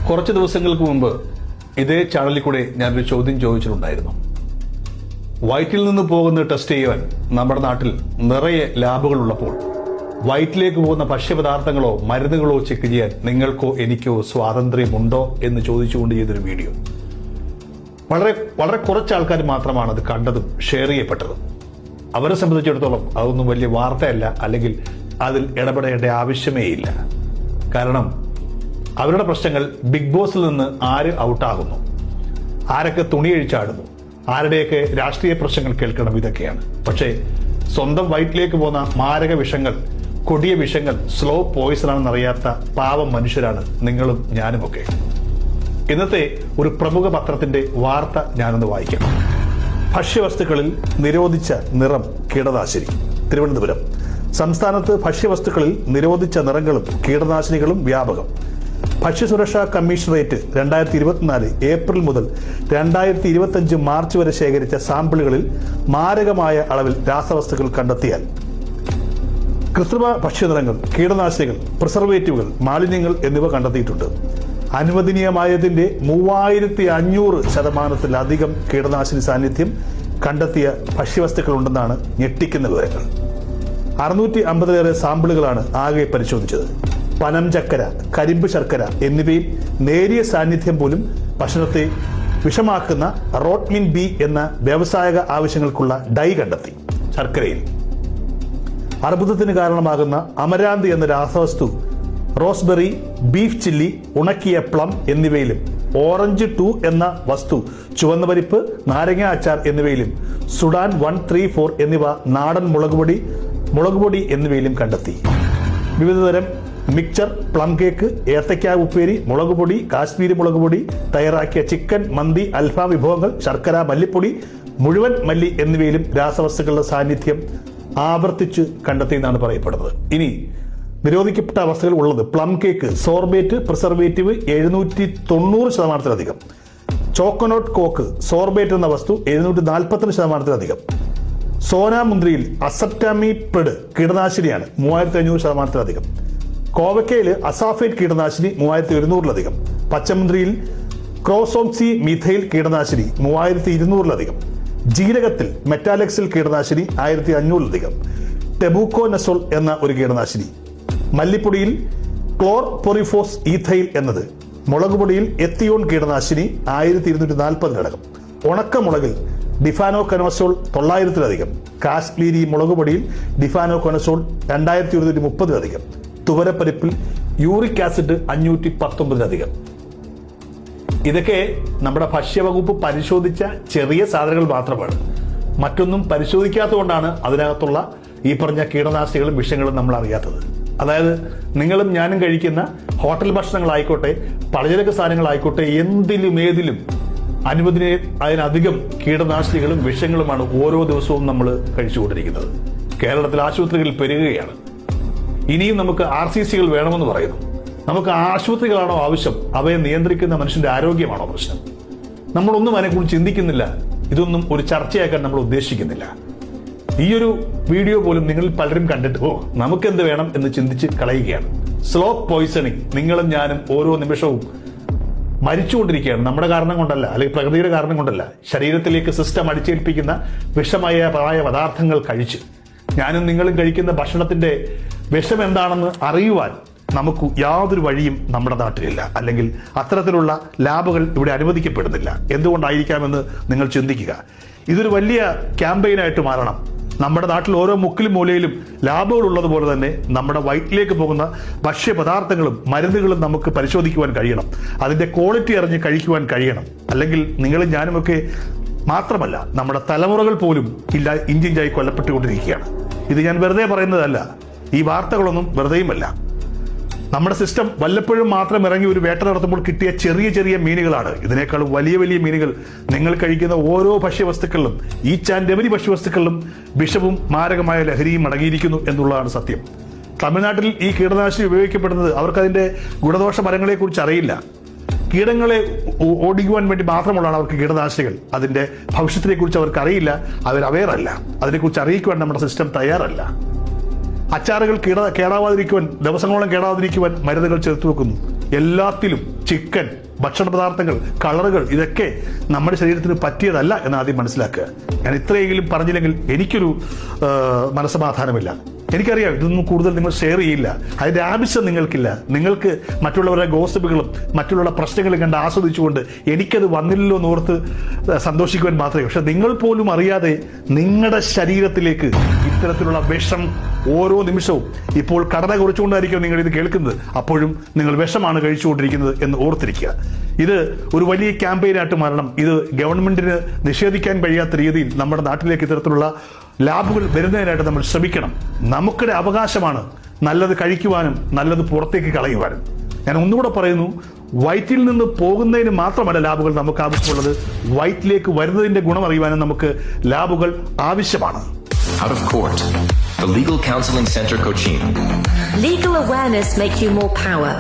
കുറച്ച് ദിവസങ്ങൾക്ക് മുമ്പ് ഇതേ ചാനലിൽ കൂടെ ഞാനൊരു ചോദ്യം ചോദിച്ചിട്ടുണ്ടായിരുന്നു. വയറ്റിൽ നിന്ന് പോകുന്ന ടെസ്റ്റ് ചെയ്യുവാൻ നമ്മുടെ നാട്ടിൽ നിറയെ ലാബുകൾ ഉള്ളപ്പോൾ വയറ്റിലേക്ക് പോകുന്ന ഭക്ഷ്യപദാർത്ഥങ്ങളോ മരുന്നുകളോ ചെക്ക് ചെയ്യാൻ നിങ്ങൾക്കോ എനിക്കോ സ്വാതന്ത്ര്യമുണ്ടോ എന്ന് ചോദിച്ചുകൊണ്ട് ചെയ്തൊരു വീഡിയോ. വളരെ കുറച്ച് ആൾക്കാർ മാത്രമാണ് അത് കണ്ടതും ഷെയർ ചെയ്യപ്പെട്ടതും. അവരെ സംബന്ധിച്ചിടത്തോളം അതൊന്നും വലിയ വാർത്തയല്ല, അല്ലെങ്കിൽ അതിൽ ഇടപെടേണ്ട ആവശ്യമേ ഇല്ല. കാരണം അവരുടെ പ്രശ്നങ്ങൾ ബിഗ് ബോസിൽ നിന്ന് ആര് ഔട്ടാകുന്നു, ആരൊക്കെ തുണിയഴിച്ചാടുന്നു, ആരുടെയൊക്കെ രാഷ്ട്രീയ പ്രശ്നങ്ങൾ കേൾക്കണം, ഇതൊക്കെയാണ്. പക്ഷേ സ്വന്തം വയറ്റിലേക്ക് പോകുന്ന മാരക വിഷങ്ങൾ, കൊടിയ വിഷങ്ങൾ, സ്ലോ പോയിസൺ ആണെന്നറിയാത്ത പാവം മനുഷ്യരാണ് നിങ്ങളും ഞാനുമൊക്കെ. ഇന്നത്തെ ഒരു പ്രമുഖ പത്രത്തിന്റെ വാർത്ത ഞാനൊന്ന് വായിക്കാം. ഭക്ഷ്യവസ്തുക്കളിൽ നിരോധിച്ച നിറം കീടനാശിനി. തിരുവനന്തപുരം. സംസ്ഥാനത്ത് ഭക്ഷ്യവസ്തുക്കളിൽ നിരോധിച്ച നിറങ്ങളും കീടനാശിനികളും വ്യാപകം. ഭക്ഷ്യസുരക്ഷാ കമ്മീഷണറേറ്റ് 2024 ഏപ്രിൽ മുതൽ 2025 മാർച്ച് വരെ ശേഖരിച്ച സാമ്പിളുകളിൽ മാരകമായ അളവിൽ രാസവസ്തുക്കൾ കണ്ടെത്തിയാൽ കൃത്രിമ ഭക്ഷ്യനിറങ്ങൾ, കീടനാശിനികൾ, പ്രിസർവേറ്റീവുകൾ, മാലിന്യങ്ങൾ എന്നിവ കണ്ടെത്തിയിട്ടുണ്ട്. അനുവദനീയമായതിന്റെ 3500% കീടനാശിനി സാന്നിധ്യം കണ്ടെത്തിയ ഭക്ഷ്യവസ്തുക്കളുണ്ടെന്നാണ് ഞെട്ടിക്കുന്ന വിവരങ്ങൾ. 650-ലേറെ സാമ്പിളുകളാണ് ആകെ പരിശോധിച്ചത്. പനം ചക്കര, കരിമ്പ് ശർക്കര എന്നിവയിൽ നേരിയ സാന്നിധ്യം പോലും ഭക്ഷണത്തെ വിഷമാക്കുന്ന റോട്ട്മിൻ ബി എന്ന വ്യാവസായിക ആവശ്യങ്ങൾക്കുള്ള ഡൈ കണ്ടെത്തി. ശർക്കരയിൽ അർബുദത്തിന് കാരണമാകുന്ന അമരാന്ത് എന്ന രാസവസ്തു, റോസ്ബെറി, ബീഫ് ചില്ലി, ഉണക്കിയ പ്ലം എന്നിവയിലും ഓറഞ്ച് 2 എന്ന വസ്തു, ചുവന്ന പരിപ്പ്, നാരങ്ങ അച്ചാർ എന്നിവയിലും സുഡാൻ 134 എന്നിവ നാടൻ മുളകുപൊടി എന്നിവയിലും കണ്ടെത്തി. വിവിധതരം മിക്ചർ, പ്ലം കേക്ക്, ഏത്തയ്ക്ക ഉപ്പേരി, മുളകുപൊടി, കാശ്മീരി മുളകുപൊടി, തയ്യാറാക്കിയ ചിക്കൻ, മന്തി, അൽഫാം വിഭവങ്ങൾ, ശർക്കര, മല്ലിപ്പൊടി, മുഴുവൻ മല്ലി എന്നിവയിലും രാസവസ്തുക്കളുടെ സാന്നിധ്യം ആവർത്തിച്ച് കണ്ടെത്തിയെന്നാണ് പറയപ്പെടുന്നത്. ഇനി നിരോധിക്കപ്പെട്ട അവസ്ഥകൾ ഉള്ളത്: പ്ലം കേക്ക്, സോർബേറ്റ്, പ്രിസർവേറ്റീവ് 790%, ചോക്കോനട്ട് കോക്ക്, സോർബേറ്റ് എന്ന വസ്തു 742%, സോനാമുന്ദ്രിയിൽ അസെപ്റ്റാമിപ്രിഡ് കീടനാശിനിയാണ് 3500%, കോവക്കയിൽ അസാഫേറ്റ് കീടനാശിനി 3200-ലധികം, പച്ചമുന്തിരിയിൽ ക്രോസോംസി മിഥൈൽ കീടനാശിനി 3200-ലധികം, ജീരകത്തിൽ മെറ്റാലെക്സിൽ കീടനാശിനി 1500-ലധികം, ടെബുക്കോനസോൾ എന്ന ഒരു കീടനാശിനി, മല്ലിപ്പൊടിയിൽ ക്ലോർപൊറിഫോസ് ഈഥൈൽ എന്നത്, മുളകുപൊടിയിൽ എത്തിയോൺ കീടനാശിനി 1240-ലധികം, ഉണക്കമുളകിൽ ഡിഫാനോകനോസോൾ 900-ലധികം, കാശ്മീരി മുളകുപൊടിയിൽ ഡിഫാനോകനോസോൾ 2130-ലധികം, തുവരപ്പരിപ്പിൽ യൂറിക് ആസിഡ് 519-ലധികം. ഇതൊക്കെ നമ്മുടെ ഭക്ഷ്യവകുപ്പ് പരിശോധിച്ച ചെറിയ സാധനങ്ങൾ മാത്രമാണ്. മറ്റൊന്നും പരിശോധിക്കാത്തതുകൊണ്ടാണ് അതിനകത്തുള്ള ഈ പറഞ്ഞ കീടനാശിനികളും വിഷങ്ങളും നമ്മൾ അറിയാത്തത്. അതായത് നിങ്ങളും ഞാനും കഴിക്കുന്ന ഹോട്ടൽ ഭക്ഷണങ്ങളായിക്കോട്ടെ, പലചരക്ക് സാധനങ്ങളായിക്കോട്ടെ, ഏതിലും അതിനധികം കീടനാശിനികളും വിഷങ്ങളുമാണ് ഓരോ ദിവസവും നമ്മൾ കഴിച്ചുകൊണ്ടിരിക്കുന്നത്. കേരളത്തിൽ ആശുപത്രികളിൽ പെരുകുകയാണ്. ഇനിയും നമുക്ക് RCCകൾ വേണമെന്ന് പറയുന്നു. നമുക്ക് ആശുപത്രികളാണോ ആവശ്യം? അവയെ നിയന്ത്രിക്കുന്ന മനുഷ്യന്റെ ആരോഗ്യമാണോ പ്രശ്നം? നമ്മളൊന്നും അതിനെക്കുറിച്ച് ചിന്തിക്കുന്നില്ല. ഇതൊന്നും ഒരു ചർച്ചയാക്കാൻ നമ്മൾ ഉദ്ദേശിക്കുന്നില്ല. ഈ ഒരു വീഡിയോ പോലും നിങ്ങളിൽ പലരും കണ്ടിട്ട് നമുക്കെന്ത് വേണം എന്ന് ചിന്തിച്ച് കളയുകയാണ്. Slow poisoning. നിങ്ങളും ഞാനും ഓരോ നിമിഷവും മരിച്ചുകൊണ്ടിരിക്കുകയാണ്. നമ്മുടെ കാരണം കൊണ്ടല്ല, അല്ലെങ്കിൽ പ്രകൃതിയുടെ കാരണം കൊണ്ടല്ല. ശരീരത്തിലേക്ക് സിസ്റ്റം അടിച്ചേൽപ്പിക്കുന്ന വിഷമായ പദാർത്ഥങ്ങൾ കഴിച്ച് ഞാനും നിങ്ങളും കഴിക്കുന്ന ഭക്ഷണത്തിന്റെ വിഷം എന്താണെന്ന് അറിയുവാൻ നമുക്ക് യാതൊരു വഴിയും നമ്മുടെ നാട്ടിലില്ല, അല്ലെങ്കിൽ അത്തരത്തിലുള്ള ലാബുകൾ ഇവിടെ അനുവദിക്കപ്പെടുന്നില്ല. എന്തുകൊണ്ടായിരിക്കാമെന്ന് നിങ്ങൾ ചിന്തിക്കുക. ഇതൊരു വലിയ ക്യാമ്പയിനായിട്ട് മാറണം. നമ്മുടെ നാട്ടിൽ ഓരോ മുക്കിലും മൂലയിലും ലാബുകൾ ഉള്ളതുപോലെ തന്നെ നമ്മുടെ വയറ്റിലേക്ക് പോകുന്ന ഭക്ഷ്യപദാർത്ഥങ്ങളും മരുന്നുകളും നമുക്ക് പരിശോധിക്കുവാൻ കഴിയണം. അതിന്റെ ക്വാളിറ്റി അറിഞ്ഞ് കഴിക്കുവാൻ കഴിയണം. അല്ലെങ്കിൽ നിങ്ങളും ഞാനുമൊക്കെ മാത്രമല്ല, നമ്മുടെ തലമുറകൾ പോലും ഇഞ്ചിഞ്ചായി കൊല്ലപ്പെട്ടുകൊണ്ടിരിക്കുകയാണ്. ഇത് ഞാൻ വെറുതെ പറയുന്നതല്ല. ഈ വാർത്തകളൊന്നും വെറുതെയുമല്ല. നമ്മുടെ സിസ്റ്റം വല്ലപ്പോഴും മാത്രം ഇറങ്ങി ഒരു വേട്ട നടത്തുമ്പോൾ കിട്ടിയ ചെറിയ മീനുകളാണ്. ഇതിനേക്കാൾ വലിയ മീനുകൾ നിങ്ങൾ കഴിക്കുന്ന ഓരോ ഭക്ഷ്യവസ്തുക്കളിലും, ഈച്ച് ആൻഡ് എവരി ഭക്ഷ്യവസ്തുക്കളിലും വിഷവും മാരകമായ ലഹരിയും അടങ്ങിയിരിക്കുന്നു എന്നുള്ളതാണ് സത്യം. തമിഴ്നാട്ടിൽ ഈ കീടനാശിനി ഉപയോഗിക്കപ്പെടുന്നത് അവർക്കതിന്റെ ഗുണദോഷ ഫലങ്ങളെക്കുറിച്ച് അറിയില്ല. കീടങ്ങളെ ഓടിക്കുവാൻ വേണ്ടി മാത്രമുള്ളതാണ് അവർക്ക് കീടനാശിനികൾ. അതിന്റെ ഭവിഷ്യത്തിനെ കുറിച്ച് അവർക്ക് അറിയില്ല. അവർ അവെയറല്ല. അതിനെക്കുറിച്ച് അറിയിക്കുവാൻ നമ്മുടെ സിസ്റ്റം തയ്യാറല്ല. അച്ചാറുകൾ കേടാവാതിരിക്കുവാൻ, ദിവസങ്ങളോളം കേടാവാതിരിക്കുവാൻ മരുന്നുകൾ ചേർത്ത് വെക്കുന്നു. എല്ലാത്തിലും ചിക്കൻ, ഭക്ഷണ പദാർത്ഥങ്ങൾ, കളറുകൾ ഇതൊക്കെ നമ്മുടെ ശരീരത്തിന് പറ്റിയതല്ല എന്ന് ആദ്യം മനസ്സിലാക്കുക. ഞാൻ ഇത്രയെങ്കിലും പറഞ്ഞില്ലെങ്കിൽ എനിക്കൊരു മനസ്സമാധാനമില്ല. എനിക്കറിയാം ഇതൊന്നും കൂടുതൽ നിങ്ങൾ ഷെയർ ചെയ്യില്ല, അതിന്റെ ആവശ്യം നിങ്ങൾക്കില്ല. നിങ്ങൾക്ക് മറ്റുള്ളവരുടെ ഗോസിപ്പുകളും മറ്റുള്ള പ്രശ്നങ്ങളും കണ്ട് ആസ്വദിച്ചുകൊണ്ട് എനിക്കത് വന്നില്ലല്ലോ എന്നോർത്ത് സന്തോഷിക്കുവാൻ മാത്രമേ. പക്ഷെ നിങ്ങൾ പോലും അറിയാതെ നിങ്ങളുടെ ശരീരത്തിലേക്ക് ഇത്തരത്തിലുള്ള വിഷം ഓരോ നിമിഷവും ഇപ്പോൾ കടന കുറിച്ചുകൊണ്ടായിരിക്കും നിങ്ങൾ ഇത് കേൾക്കുന്നത്, അപ്പോഴും നിങ്ങൾ വിഷമാണ് കഴിച്ചുകൊണ്ടിരിക്കുന്നത് എന്ന് ഓർത്തിരിക്കുക. ഇത് ഒരു വലിയ ക്യാമ്പയിനായിട്ട് മാറണം. ഇത് ഗവൺമെന്റിന് നിഷേധിക്കാൻ കഴിയാത്ത രീതിയിൽ നമ്മുടെ നാട്ടിലേക്ക് ഇത്തരത്തിലുള്ള ലാബുകൾ വരുന്നതിനായിട്ട് നമ്മൾ ശ്രമിക്കണം. നമുക്കിടെ അവകാശമാണ് നല്ലത് കഴിക്കുവാനും നല്ലത് പുറത്തേക്ക് കളയുവാനും. ഞാൻ ഒന്നുകൂടെ പറയുന്നു, വയറ്റിൽ നിന്ന് പോകുന്നതിന് മാത്രമല്ല ലാബുകൾ നമുക്ക് ആവശ്യമുള്ളത്, വയറ്റിലേക്ക് വരുന്നതിന്റെ ഗുണം അറിയുവാനും നമുക്ക് ലാബുകൾ ആവശ്യമാണ്. Out of Court, the Legal Counseling Center, Cochin. Legal awareness makes you more power.